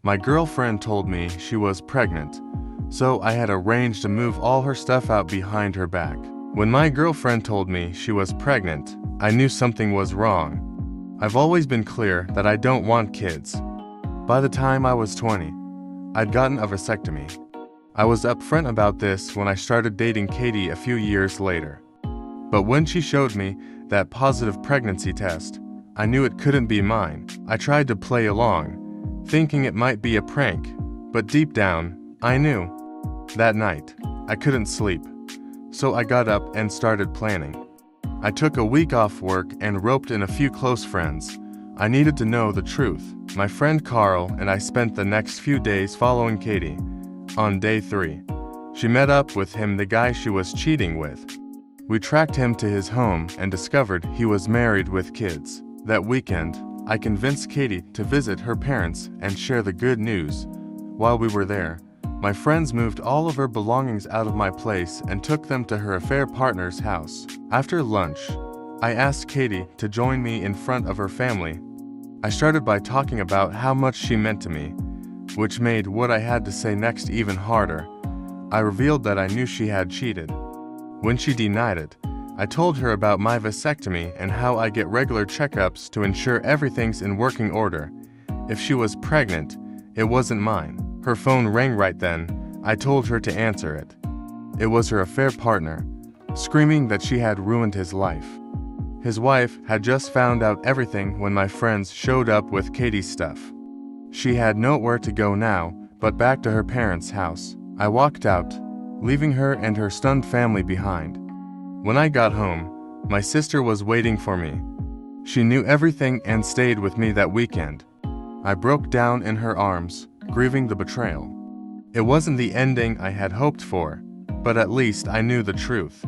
My girlfriend told me she was pregnant, so I had arranged to move all her stuff out behind her back. When my girlfriend told me she was pregnant, I knew something was wrong. I've always been clear that I don't want kids. By the time I was 20, I'd gotten a vasectomy. I was upfront about this when I started dating Katie a few years later. But when she showed me that positive pregnancy test, I knew it couldn't be mine. I tried to play along, thinking it might be a prank, but deep down, I knew. That night, I couldn't sleep, so I got up and started planning. I took a week off work and roped in a few close friends. I needed to know the truth. My friend Carl and I spent the next few days following Katie. On day 3, she met up with him, the guy she was cheating with. We tracked him to his home and discovered he was married with kids. That weekend, I convinced Katie to visit her parents and share the good news. While we were there, my friends moved all of her belongings out of my place and took them to her affair partner's house. After lunch, I asked Katie to join me in front of her family. I started by talking about how much she meant to me, which made what I had to say next even harder. I revealed that I knew she had cheated. When she denied it, I told her about my vasectomy and how I get regular checkups to ensure everything's in working order. If she was pregnant, it wasn't mine. Her phone rang right then. I told her to answer it. It was her affair partner, screaming that she had ruined his life. His wife had just found out everything when my friends showed up with Katie's stuff. She had nowhere to go now but back to her parents' house. I walked out, leaving her and her stunned family behind. When I got home, my sister was waiting for me. She knew everything and stayed with me that weekend. I broke down in her arms, grieving the betrayal. It wasn't the ending I had hoped for, but at least I knew the truth.